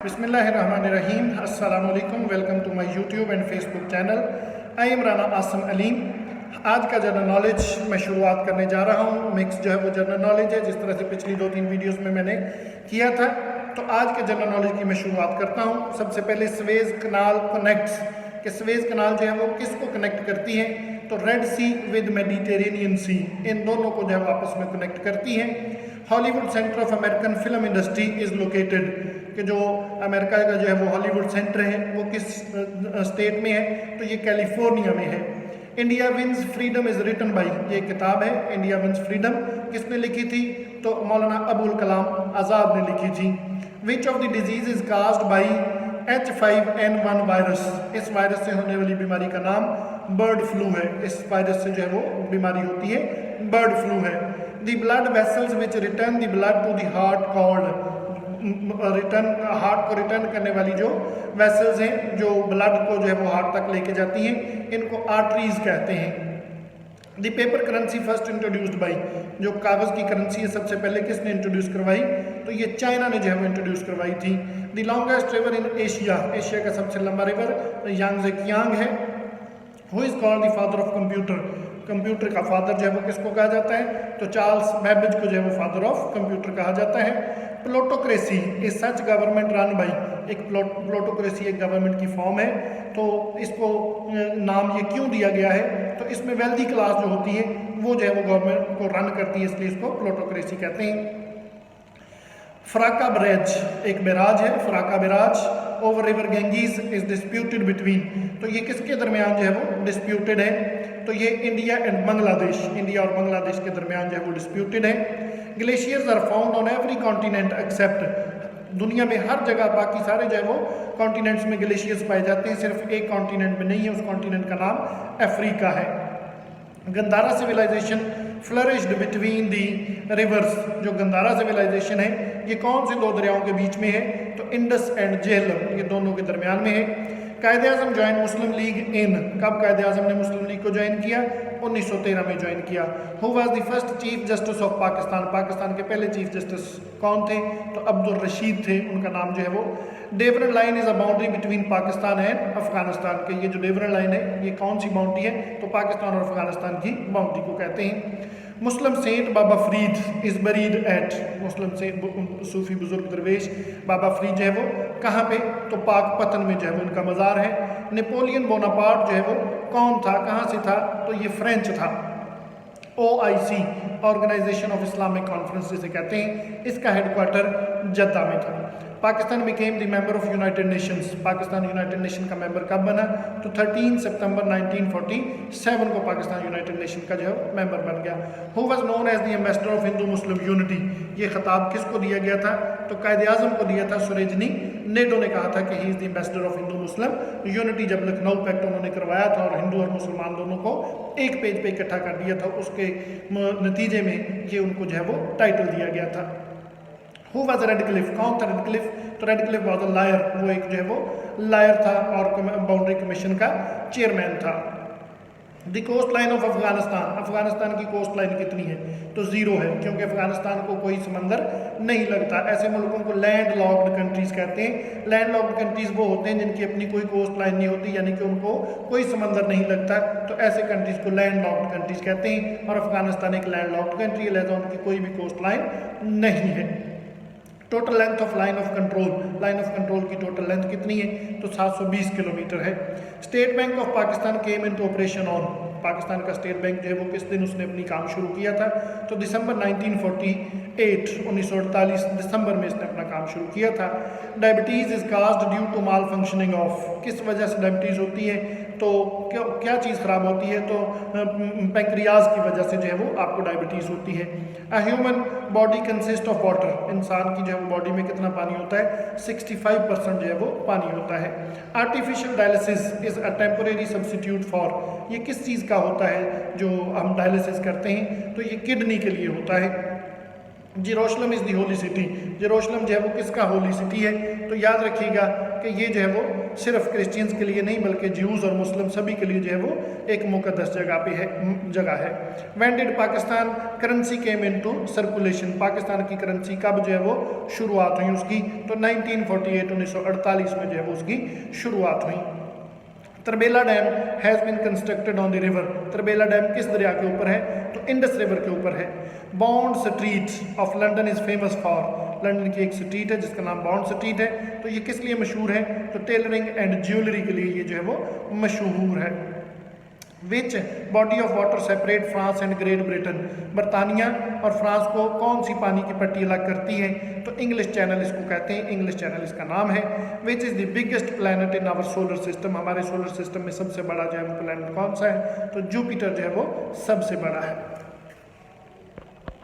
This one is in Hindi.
बिस्मिल्लाहिर्रहमानिर्रहीम। अस्सलामुअलैकुम। Welcome to my YouTube and Facebook channel. I am Rana Asim Aleem. आज का जनरल नॉलेज मैं शुरुआत करने जा रहा हूँ। मिक्स जो है वो जनरल नॉलेज है, जिस तरह से पिछली 2-3 वीडियोस में मैंने किया था। तो आज के जनरल नॉलेज की मैं शुरुआत करता हूँ। सबसे पहले स्वेज कनाल कनेक्ट्स कि स्वेज कनाल जो है वो किसको कनेक्ट करती है, तो रेड सी विद मेडिटेरेनियन सी, इन दोनों को जो है आपस में कनेक्ट करती है। Hollywood centre of American film industry is located, कि जो अमेरिका का जो है वो हॉलीवुड सेंटर है वो किस स्टेट में है, तो ये कैलिफोर्निया में है। India wins freedom is written by, ये किताब है इंडिया विंस फ्रीडम, किसने लिखी थी, तो मौलाना अबुल कलाम आज़ाद ने लिखी थी। Which of the disease is caused by H5N1 virus, इस वायरस से होने वाली बीमारी का नाम बर्ड फ्लू है। इस वायरस से जो है वो बीमारी होती है बर्ड फ्लू है। The blood vessels which return the blood to the heart called, heart को रिटर्न करने वाली जो वेसल्स हैं जो ब्लड को जो है वो हार्ट तक लेके जाती हैं, इनको आर्टरीज कहते हैं। The paper currency first introduced by, जो कागज़ की करेंसी है सबसे पहले किसने इंट्रोड्यूस करवाई, तो ये चाइना ने जो है वो इंट्रोड्यूस करवाई थी। The longest river in Asia, Asia का सबसे लंबा रिवर यांगजेकियांग है। Who is called the father of computer, computer का फादर जो है वो किसको कहा जाता है, तो चार्ल्स बैबेज को जो है वो फादर ऑफ कंप्यूटर कहा जाता है। Plutocracy is such government run by, एक प्लोटोक्रेसी एक गवर्नमेंट की फॉर्म है। तो इसको नाम ये क्यों दिया गया है, तो इसमें वेल्दी क्लास जो होती है वो जो है वो गवर्नमेंट को रन करती है, इसलिए इसको प्लोटोक्रेसी कहते हैं। फ्राका ब्रेज एक बैराज है, Farakka barrage over river Ganges is disputed between, तो ये किसके दरमियान जो है वो डिस्प्यूटेड है, तो ये इंडिया एंड बांग्लादेश, इंडिया और बांग्लादेश के दरमियान जो है वो डिस्प्यूटेड है। Glaciers are found on every continent except, दुनिया में हर जगह बाकी सारे जो है वो कॉन्टिनेंट्स में ग्लेशियर्स पाए जाते हैं, सिर्फ एक कॉन्टिनेंट में नहीं है, उस कॉन्टिनेंट का नाम अफ्रीका है। Gandhara civilization flourished between the rivers, जो गंधारा सिविलाइजेशन है ये कौन से दो दरियाओं के बीच में है, तो इंडस एंड झेलम, ये दोनों के दरमियान में है। कायदे आज़म ज्वाइन मुस्लिम लीग इन, कब कायदे आज़म ने मुस्लिम लीग को ज्वाइन किया, 1913 में ज्वाइन किया। Who was the first chief justice of Pakistan, Pakistan के पहले चीफ जस्टिस कौन थे, तो अब्दुल रशीद थे, उनका नाम जो है वो। Durand line is a boundary between Pakistan and Afghanistan के, ये जो डेवरन लाइन है ये कौन सी बाउंड्री है, तो पाकिस्तान और अफगानिस्तान की बाउंड्री को कहते हैं। Muslim saint Baba Farid is buried at, Muslim saint Sufi बुजुर्ग दरवेश बाबा फरीद जो है वो कहाँ पे, तो पाक पतन में जो है वो इनका मज़ार है। नेपोलियन बोनापार्ट जो है वो कौन था, कहाँ से था, तो ये फ्रेंच था। OIC organization of Islamic conference जिसे कहते हैं, इसका हेडक्वार्टर जद्दा में था। Pakistan became the member of United Nations, Pakistan United Nation का मेंबर कब बना, तो 13 सितंबर 1947 को पाकिस्तान यूनाइटेड नेशन का जो है मेंबर बन गया। Who was known as the ambassador of Hindu Muslim unity, ये खिताब किसको दिया गया था, तो कायदे आज़म को दिया था सुरेजनी नेडो ने कहा था कि he is the ambassador of Hindu Muslim unity. जब लखनऊ पैक्ट उन्होंने करवाया था और हिंदू और मुसलमान दोनों को एक पेज पे इकट्ठा कर दिया था, उसके नतीजे में ये उनको जो है वो टाइटल दिया गया था। हु वाज रेडक्लिफ, कौन था रेडक्लिफ, तो रेडक्लिफ वाज अ लायर, वो एक जो है वो लायर था और बाउंड्री कमीशन का चेयरमैन था। The coast line of Afghanistan, Afghanistan की कोस्ट लाइन कितनी है, तो 0 है, क्योंकि अफगानिस्तान को कोई समंदर नहीं लगता। ऐसे मुल्कों को लैंड लॉक्ड कंट्रीज कहते हैं। लैंड लॉक्ड कंट्रीज वो होते हैं जिनकी अपनी कोई कोस्ट लाइन नहीं होती, यानी कि उनको कोई समंदर नहीं लगता, तो ऐसे कंट्रीज को लैंड लॉक्ड कंट्रीज कहते हैं। और अफगानिस्तान एक लैंड लॉक्ड कंट्री है, लिहाजा उनकी कोई भी कोस्ट लाइन नहीं है। Total length of line of control, line of control की टोटल लेंथ कितनी है, तो 720 किलोमीटर है। State bank of Pakistan came into operation on, Pakistan का स्टेट बैंक जो है वो किस दिन उसने अपनी काम शुरू किया था, तो दिसंबर 1948 दिसंबर में इसने अपना काम शुरू किया था। Diabetes is caused due to malfunctioning of, किस वजह से डायबिटीज़ होती है, तो क्या चीज़ ख़राब होती है, तो पैंक्रियाज की वजह से जो है वो आपको डायबिटीज़ होती है। A human body consist of water, इंसान की जो है वो बॉडी में कितना पानी होता है, 65% जो है वो पानी होता है। Artificial dialysis is a temporary substitute for, ये किस चीज़ का होता है जो हम डायलिसिस करते हैं, तो ये किडनी के लिए होता है। Jerusalem is the holy city, Jerusalem जो है वो किसका होली सिटी है? तो याद रखिएगा कि ये जो है वो सिर्फ क्रिश्चियंस के लिए नहीं बल्कि ज्यूज़ और मुस्लिम सभी के लिए जो है वो एक मुकद्दस जगह है। When did Pakistan currency came into circulation, Pakistan की करेंसी कब जो है वो शुरुआत हुई उसकी? तो 1948 1948 में जो है वो उसकी शुरुआत हुई। Tarbela dam has been constructed on the river, Tarbela dam किस दरिया के ऊपर है? तो इंडस रिवर के ऊपर है। Bond street of London is famous for, London की एक स्ट्रीट है जिसका नाम बॉन्ड स्ट्रीट है, तो ये किस लिए मशहूर है? तो टेलरिंग एंड ज्वेलरी के लिए ये जो है वो मशहूर है। Which body of water separate France and great Britain, बरतानिया और फ्रांस को कौन सी पानी की पट्टी अलग करती है? तो इंग्लिश चैनल इसको कहते हैं, इंग्लिश चैनल इसका नाम है। Which is the biggest planet in our solar system, हमारे सोलर सिस्टम में सबसे बड़ा जो है वो प्लैनेट कौन सा है? तो जुपिटर जो है वो सबसे बड़ा है।